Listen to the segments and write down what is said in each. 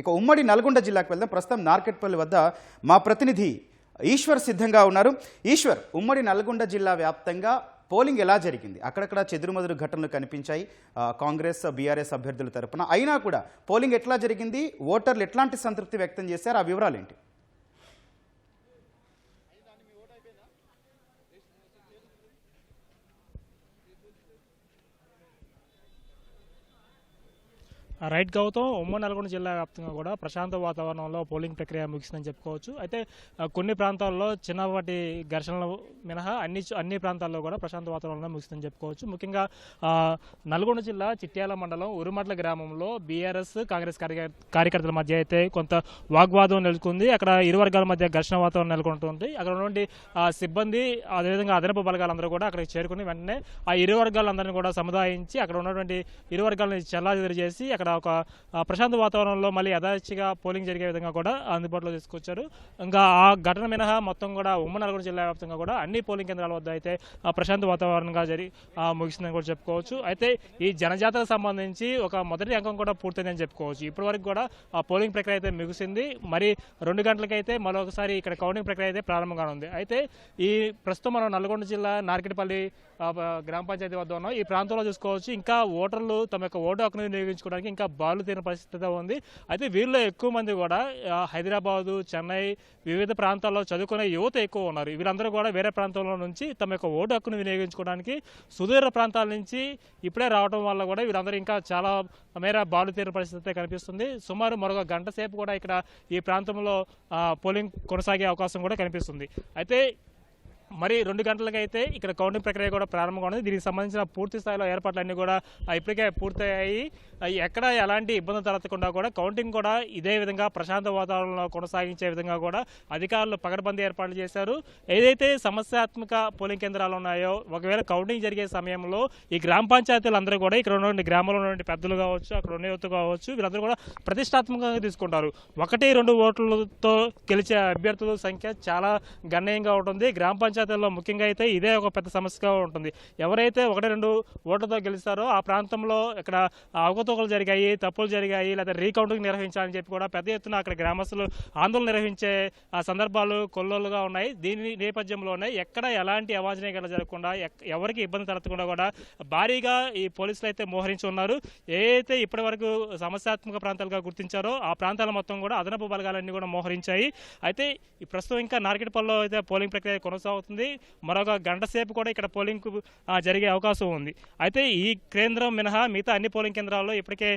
ఇక ఉమ్మడి నల్గొండ జిల్లాకు వెళ్దాం. ప్రస్తుతం నార్కెట్పల్లి వద్ద మా ప్రతినిధి ఈశ్వర్ సిద్ధంగా ఉన్నారు. ఈశ్వర్, ఉమ్మడి నల్గొండ జిల్లా వ్యాప్తంగా పోలింగ్ ఎలా జరిగింది? అక్కడక్కడ చెదురుమదురు ఘటనలు కనిపించాయి కాంగ్రెస్ బీఆర్ఎస్ అభ్యర్థుల తరపున. అయినా కూడా పోలింగ్ ఎట్లా జరిగింది? ఓటర్లు ఎట్లాంటి సంతృప్తి వ్యక్తం చేశారు? ఆ వివరాలు ఏంటి? రైట్ గౌతమ్, ఉమ్మడి నల్గొండ జిల్లా వ్యాప్తంగా కూడా ప్రశాంత వాతావరణంలో పోలింగ్ ప్రక్రియ ముగిసిందని చెప్పుకోవచ్చు. అయితే కొన్ని ప్రాంతాల్లో చిన్నపాటి ఘర్షణలు మినహా అన్ని ప్రాంతాల్లో కూడా ప్రశాంత వాతావరణంలో ముగిసిందని చెప్పుకోవచ్చు. ముఖ్యంగా నల్గొండ జిల్లా చిట్యాల మండలం ఉరుమట్ల గ్రామంలో బీఆర్ఎస్ కాంగ్రెస్ కార్యకర్తల మధ్య అయితే కొంత వాగ్వాదం నెలకొంది. అక్కడ ఇరు వర్గాల మధ్య ఘర్షణ వాతావరణం నెలకొంటుంది. అక్కడ ఉన్నటువంటి సిబ్బంది అదేవిధంగా అదనపు బలగాలందరూ కూడా అక్కడికి చేరుకుని వెంటనే ఆ ఇరు వర్గాలందరినీ కూడా సముదాయించి అక్కడ ఉన్నటువంటి ఇరు వర్గాలను చెల్లాచెదరు చేసి అక్కడ ఒక ప్రశాంత వాతావరణంలో మళ్ళీ యథాచిగా పోలింగ్ జరిగే విధంగా కూడా అందుబాటులో తీసుకొచ్చారు. ఇంకా ఆ ఘటన మినహా మొత్తం కూడా ఉమ్మడి నల్గొండ జిల్లా వ్యాప్తంగా కూడా అన్ని పోలింగ్ కేంద్రాల వద్ద అయితే ప్రశాంత వాతావరణంగా ముగిసిందని కూడా చెప్పుకోవచ్చు. అయితే ఈ జనజాతరకు సంబంధించి ఒక మొదటి అంకం కూడా పూర్తయిందని చెప్పుకోవచ్చు. ఇప్పటి వరకు కూడా ఆ పోలింగ్ ప్రక్రియ అయితే ముగిసింది. మరి 2 గంటలకైతే మరొకసారి ఇక్కడ కౌంటింగ్ ప్రక్రియ అయితే ప్రారంభంగా ఉంది. అయితే ఈ ప్రస్తుతం మనం నల్గొండ జిల్లా నార్కెట్పల్లి గ్రామ పంచాయతీ వద్ద ఉన్నాం. ఈ ప్రాంతంలో చూసుకోవచ్చు ఇంకా ఓటర్లు తమ యొక్క ఓటు హక్కును వినియోగించుకోవడానికి ఇంకా బాలు తీరిన పరిస్థితి ఉంది. అయితే వీళ్ళలో ఎక్కువ మంది కూడా హైదరాబాదు, చెన్నై వివిధ ప్రాంతాల్లో చదువుకునే యువత ఎక్కువ ఉన్నారు. వీళ్ళందరూ కూడా వేరే ప్రాంతంలో నుంచి తమ యొక్క ఓటు హక్కును వినియోగించుకోవడానికి సుదూర ప్రాంతాల నుంచి ఇప్పుడే రావడం వల్ల కూడా వీళ్ళందరూ ఇంకా చాలా మేర బాలు తీరిన పరిస్థితి కనిపిస్తుంది. సుమారు మరొక గంట సేపు కూడా ఇక్కడ ఈ ప్రాంతంలో పోలింగ్ కొనసాగే అవకాశం కూడా కనిపిస్తుంది. అయితే మరి 2 గంటలకైతే ఇక్కడ కౌంటింగ్ ప్రక్రియ కూడా ప్రారంభంగా ఉంది. దీనికి సంబంధించిన పూర్తి స్థాయిలో ఏర్పాట్లన్నీ కూడా ఇప్పటికే పూర్తయ్యాయి. ఎక్కడ ఎలాంటి ఇబ్బందులు తలెత్తకుండా కూడా కౌంటింగ్ కూడా ఇదే విధంగా ప్రశాంత వాతావరణంలో కొనసాగించే విధంగా కూడా అధికారులు పకడ్బందీ ఏర్పాట్లు చేశారు. ఏదైతే సమస్యాత్మక పోలింగ్ కేంద్రాలు ఉన్నాయో ఒకవేళ కౌంటింగ్ జరిగే సమయంలో ఈ గ్రామ పంచాయతీలందరూ కూడా ఇక్కడ ఉన్నటువంటి గ్రామంలో ఉన్నటువంటి పెద్దలు కావచ్చు, అక్కడ ఉన్న యువత కావచ్చు, వీళ్ళందరూ కూడా ప్రతిష్టాత్మకంగా తీసుకుంటారు. 1-2 ఓట్లతో గెలిచే అభ్యర్థుల సంఖ్య చాలా గణనీయంగా ఉంటుంది. గ్రామ పంచాయతీల్లో ముఖ్యంగా అయితే ఇదే ఒక పెద్ద సమస్యగా ఉంటుంది. ఎవరైతే 1-2 ఓట్లతో గెలుస్తారో ఆ ప్రాంతంలో ఇక్కడ అవకతవకలు జరిగాయి, తప్పులు జరిగాయి, లేదా రీకౌంటింగ్ నిర్వహించాలని చెప్పి కూడా పెద్ద ఎత్తున అక్కడ గ్రామస్తులు ఆందోళన నిర్వహించే సందర్భాలు కొల్లోలుగా ఉన్నాయి. దీని నేపథ్యంలోనే ఎక్కడ ఎలాంటి అవాంఛనీయాలు జరగకుండా ఎవరికి ఇబ్బంది తలెత్తకుండా కూడా భారీగా ఈ పోలీసులు అయితే మోహరించి ఉన్నారు. ఏదైతే ఇప్పటి వరకు సమస్యాత్మక ప్రాంతాలుగా గుర్తించారో ఆ ప్రాంతాల మొత్తం కూడా అదనపు బలగాలన్నీ కూడా మోహరించాయి. అయితే ఈ ప్రస్తుతం ఇంకా నార్కెట్పల్లిలో అయితే పోలింగ్ ప్రక్రియ కొనసాగుతుంది. మరొక గంట సేపు కూడా ఇక్కడ పోలింగ్ జరిగే అవకాశం ఉంది. అయితే ఈ కేంద్రం మినహా మిగతా అన్ని పోలింగ్ కేంద్రాల్లో ఇప్పటికే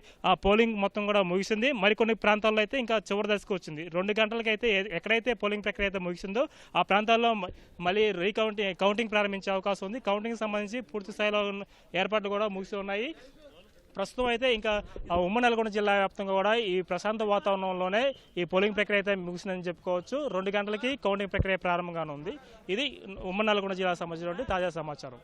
పోలింగ్ మొత్తం కూడా ముగిసింది. మరికొన్ని ప్రాంతాల్లో అయితే ఇంకా చివరి దశకు వచ్చింది. 2 గంటలకైతే ఎక్కడైతే పోలింగ్ ప్రక్రియ అయితే ముగిసిందో ఆ ప్రాంతాల్లో మళ్ళీ కౌంటింగ్ ప్రారంభించే అవకాశం ఉంది. కౌంటింగ్ సంబంధించి పూర్తి స్థాయిలో ఏర్పాట్లు కూడా ముగిసి ఉన్నాయి. ప్రస్తుతం అయితే ఇంకా ఉమ్మడి నల్గొండ జిల్లా వ్యాప్తంగా కూడా ఈ ప్రశాంత వాతావరణంలోనే ఈ పోలింగ్ ప్రక్రియ అయితే ముగిసిందని చెప్పుకోవచ్చు. 2 గంటలకి కౌంటింగ్ ప్రక్రియ ప్రారంభంగా ఉంది. ఇది ఉమ్మడి నల్గొండ జిల్లా సంబంధించినటువంటి తాజా సమాచారం.